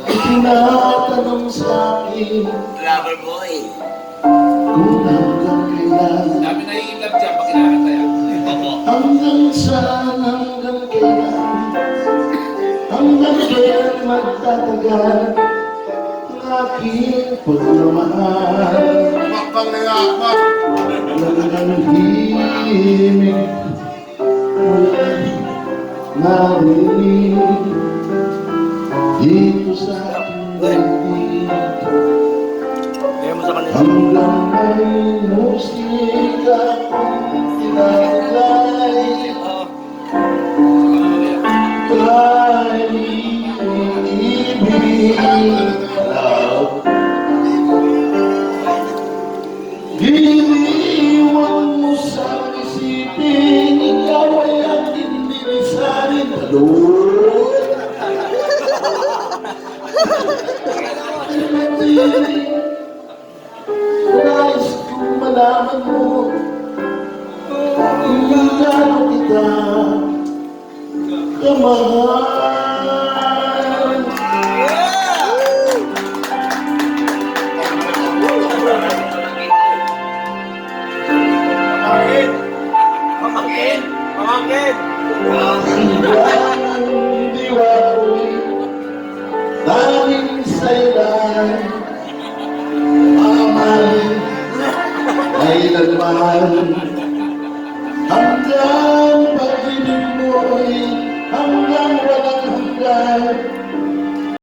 Tinatanong sa akin Lover boy. kung hanggang kailan, Dami na yung love dyan pag kinakanta yan. Opo. hanggang kailan magtatagal ang aking pagmamahal. Makbang na nga, mak. Nananahimik wala narinig dito sa aking daigdig. Kaya mo sa kanila. Hanggang may musika kong tinalay, kahit ibig love. Iniwan mo sa isipin, ikaw ay aking dinisanin. Nais kong malaman mo kung gaano kita kamahal. Pamangkin! Pamangkin! Hanggang diwa ko'y tanging sa ilan.